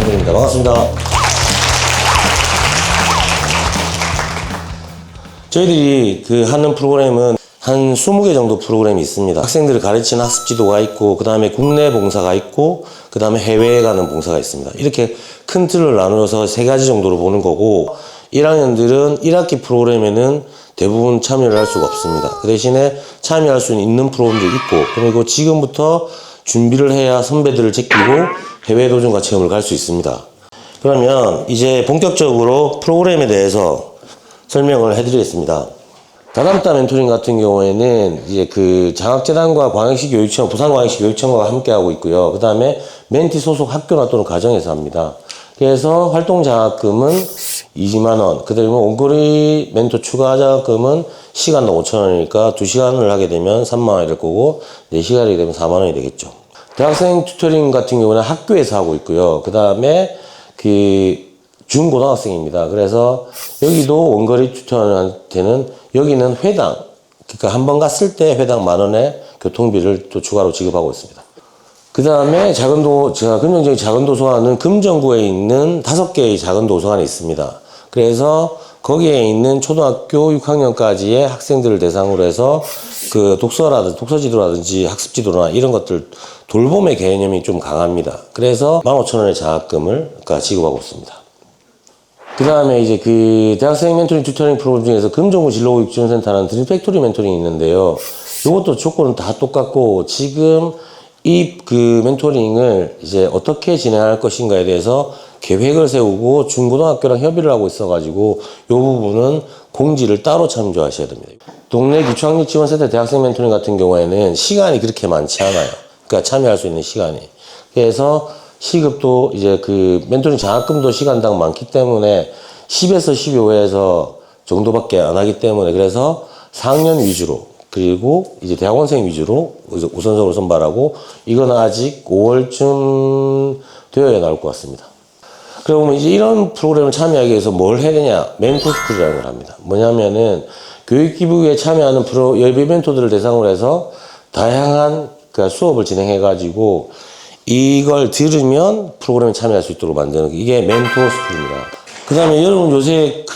김현입니다. 반갑습니다. 저희들이 하는 프로그램은 한 20개 정도 프로그램이 있습니다. 학생들을 가르치는 학습 지도가 있고, 그 다음에 국내 봉사가 있고, 그 다음에 해외에 가는 봉사가 있습니다. 이렇게 큰 틀을 나누어서 3가지 정도로 보는 거고, 1학년들은 1학기 프로그램에는 대부분 참여를 할 수가 없습니다. 그 대신에 참여할 수 있는 프로그램도 있고, 그리고 지금부터 준비를 해야 선배들을 제끼고 해외 도전과 체험을 갈 수 있습니다. 그러면 이제 본격적으로 프로그램에 대해서 설명을 해드리겠습니다. 다담따 멘토링 같은 경우에는 이제 장학재단과 광역시 교육청, 부산광역시 교육청과 함께 하고 있고요. 그 다음에 멘티 소속 학교나 또는 가정에서 합니다. 그래서 활동 장학금은 20만원, 그 다음에 원거리 멘토 추가 장학금은 시간당 5,000원이니까 2시간을 하게 되면 3만원이 될 거고, 4시간이 하게 되면 4만원이 되겠죠. 대학생 튜터링 같은 경우는 학교에서 하고 있고요. 그 다음에 중고등학생입니다. 그래서 여기도 원거리 튜터한테는 여기는 회당, 그러니까 한 번 갔을 때 회당 10,000원의 교통비를 또 추가로 지급하고 있습니다. 그 다음에 긍정적인 작은 도서관은 금정구에 있는 5개의 작은 도서관이 있습니다. 그래서 거기에 있는 초등학교 6학년까지의 학생들을 대상으로 해서 독서지도라든지 학습지도나 이런 것들 돌봄의 개념이 좀 강합니다. 그래서 15,000원의 장학금을 지급하고 있습니다. 그 다음에 이제 대학생 멘토링 튜터링 프로그램 중에서 금정구 진로교육지원센터라는 드림 팩토리 멘토링이 있는데요. 이것도 조건은 다 똑같고, 지금 이 멘토링을 이제 어떻게 진행할 것인가에 대해서 계획을 세우고 중고등학교랑 협의를 하고 있어가지고 이 부분은 공지를 따로 참조하셔야 됩니다. 동네 기초학력지원센터 대학생 멘토링 같은 경우에는 시간이 그렇게 많지 않아요. 그러니까 참여할 수 있는 시간이. 그래서 시급도 이제 멘토링 장학금도 시간당 많기 때문에 10에서 12회에서 정도밖에 안 하기 때문에, 그래서 4학년 위주로, 그리고 이제 대학원생 위주로 우선적으로 선발하고, 이건 아직 5월쯤 되어야 나올 것 같습니다. 그러면 이제 이런 프로그램을 참여하기 위해서 뭘 해야 되냐? 멘토스쿨이라는 걸 합니다. 뭐냐면은 교육기부에 참여하는 예비 멘토들을 대상으로 해서 다양한 수업을 진행해가지고 이걸 들으면 프로그램에 참여할 수 있도록 만드는 이게 멘토스쿨입니다. 그 다음에 여러분 요새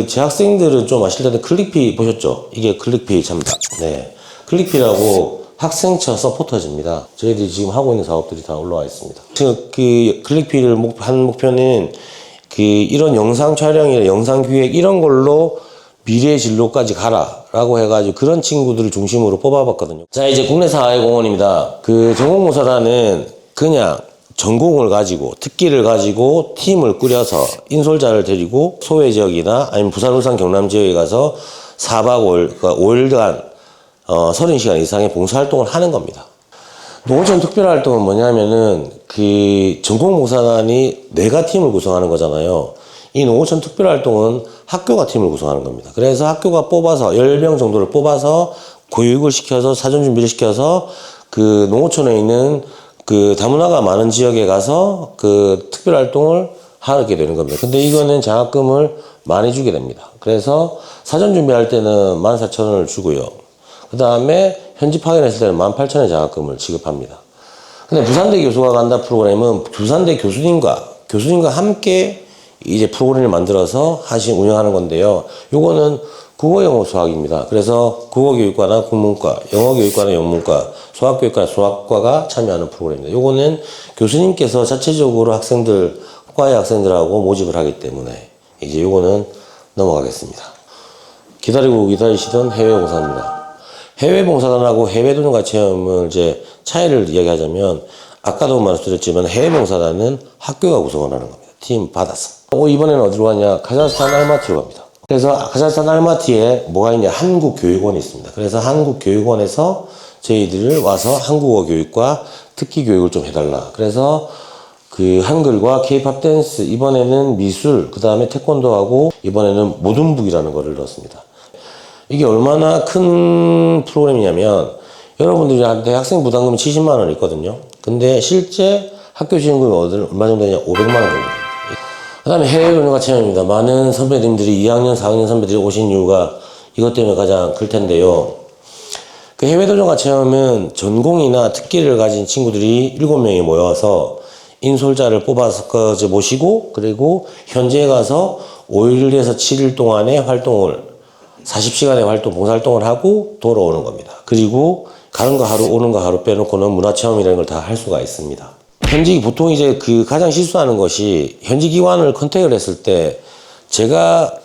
재학생들은 좀 아실 텐데 클릭피 보셨죠? 이게 클릭피 참다. 네. 클릭피라고 학생처 서포터즈입니다. 저희들이 지금 하고 있는 사업들이 다 올라와 있습니다. 지금 클릭피를 한 목표는 이런 영상 촬영이나 영상 기획 이런 걸로 미래의 진로까지 가라라고 해가지고 그런 친구들을 중심으로 뽑아봤거든요. 자, 이제 국내 사회공헌입니다. 전공모사단은 그냥 전공을 가지고 특기를 가지고 팀을 꾸려서 인솔자를 데리고 소외 지역이나 아니면 부산, 울산, 경남 지역에 가서 4박 5일, 그러니까 5일간 30시간 이상의 봉사활동을 하는 겁니다. 농어촌 특별활동은 뭐냐면은 전공모사단이 내가 팀을 구성하는 거잖아요. 이 농어촌 특별활동은 학교가 팀을 구성하는 겁니다. 그래서 학교가 뽑아서 10명 정도를 뽑아서 교육을 시켜서 사전 준비를 시켜서 농어촌에 있는 다문화가 많은 지역에 가서 특별활동을 하게 되는 겁니다. 근데 이거는 장학금을 많이 주게 됩니다. 그래서 사전 준비할 때는 14,000원을 주고요. 그 다음에 현지 파견했을 때는 18,000원의 장학금을 지급합니다. 근데 부산대 교수가 간다 프로그램은 부산대 교수님과 함께 이제 프로그램을 만들어서 운영하는 건데요. 요거는 국어, 영어, 수학입니다. 그래서 국어교육과나 국문과, 영어교육과나 영문과, 수학교육과나 수학과가 참여하는 프로그램입니다. 요거는 교수님께서 자체적으로 과의 학생들하고 모집을 하기 때문에 이제 요거는 넘어가겠습니다. 기다리시던 해외 봉사입니다. 해외 봉사단하고 해외 도전과 체험을 이제 차이를 이야기하자면, 아까도 말씀드렸지만 해외 봉사단은 학교가 구성을 하는 겁니다. 팀 받아서. 이번에는 어디로 가냐? 카자흐스탄 알마티로 갑니다. 그래서 카자흐스탄 알마티에 뭐가 있냐? 한국교육원이 있습니다. 그래서 한국교육원에서 저희들을 와서 한국어 교육과 특기 교육을 좀 해달라. 그래서 한글과 케이팝 댄스, 이번에는 미술, 그 다음에 태권도하고 이번에는 모든북이라는 거를 넣었습니다. 이게 얼마나 큰 프로그램이냐면, 여러분들이 대학생 부담금이 70만 원 있거든요. 근데 실제 학교 지원금이 얼마 정도 되냐? 500만 원 정도 됩니다. 그 다음에 해외 교육과 체험입니다. 많은 선배님들이 2학년, 4학년 선배들이 오신 이유가 이것 때문에 가장 클 텐데요. 해외 도전과 체험은 전공이나 특기를 가진 친구들이 7명이 모여서 인솔자를 뽑아서 이제 모시고, 그리고 현지에 가서 5일에서 7일 동안의 활동을 40시간의 봉사활동을 하고 돌아오는 겁니다. 그리고 가는 거 하루, 오는 거 하루 빼놓고는 문화체험이라는 걸 다 할 수가 있습니다. 현지, 보통 이제 그 가장 실수하는 것이 현지 기관을 컨택을 했을 때 제가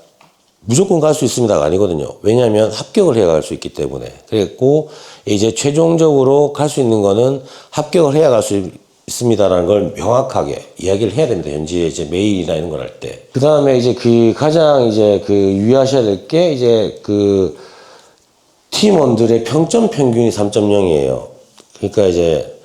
무조건 갈 수 있습니다가 아니거든요. 왜냐하면 합격을 해야 갈 수 있기 때문에. 그랬고, 이제 최종적으로 갈 수 있는 거는 합격을 해야 갈 수 있습니다라는 걸 명확하게 이야기를 해야 됩니다. 현지에 이제 메일이나 이런 걸 할 때. 그 다음에 이제 그 가장 이제 그 유의하셔야 될 게 이제 그 팀원들의 평점 평균이 3.0이에요. 그러니까 이제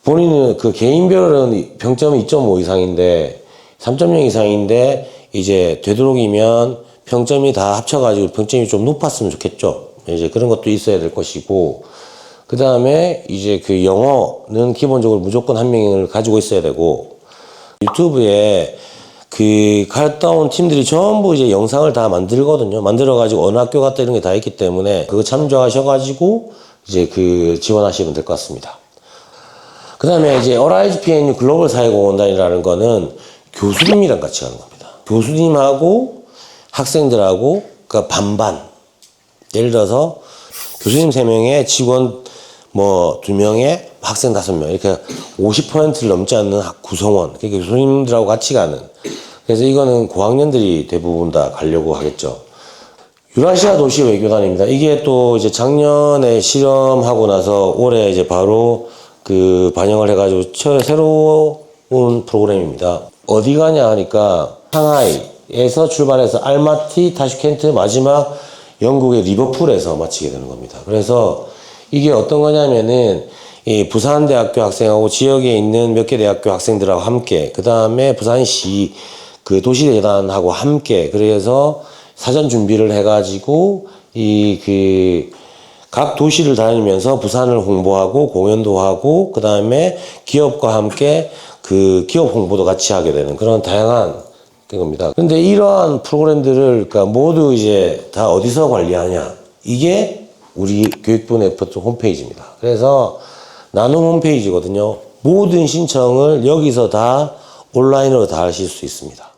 본인은 그 개인별은 평점이 2.5 이상인데 3.0 이상인데 이제 되도록이면 평점이 다 합쳐가지고 평점이 좀 높았으면 좋겠죠. 이제 그런 것도 있어야 될 것이고, 그 다음에 이제 그 영어는 기본적으로 무조건 한 명을 가지고 있어야 되고, 유튜브에 그 갔다 온 팀들이 전부 이제 영상을 다 만들거든요. 만들어가지고 어느 학교 갔다 이런 게 다 있기 때문에 그거 참조하셔가지고 이제 그 지원하시면 될 것 같습니다. 그 다음에 이제 RIGPNU 글로벌 사회공헌단이라는 거는 교수님이랑 같이 가는 겁니다. 교수님하고 학생들하고 그러니까 반반. 예를 들어서 교수님 3명에 직원 뭐 2명에 학생 5명 이렇게 50%를 넘지 않는 구성원, 그러니까 교수님들하고 같이 가는. 그래서 이거는 고학년들이 대부분 다 가려고 하겠죠. 유라시아 도시 외교단입니다. 이게 또 이제 작년에 실험하고 나서 올해 이제 바로 그 반영을 해가지고 새로운 프로그램입니다. 어디 가냐 하니까 상하이에서 출발해서 알마티, 타슈켄트, 마지막 영국의 리버풀에서 마치게 되는 겁니다. 그래서 이게 어떤 거냐면은 이 부산대학교 학생하고 지역에 있는 몇 개 대학교 학생들하고 함께, 그 다음에 부산시 그 도시재단하고 함께, 그래서 사전 준비를 해가지고 각 도시를 다니면서 부산을 홍보하고 공연도 하고, 그 다음에 기업과 함께 그 기업 홍보도 같이 하게 되는 그런 다양한 겁니다. 근데 이러한 프로그램들을 그러니까 모두 이제 다 어디서 관리하냐? 이게 우리 교육부 네트워크 홈페이지입니다. 그래서 나눔 홈페이지거든요. 모든 신청을 여기서 다 온라인으로 다 하실 수 있습니다.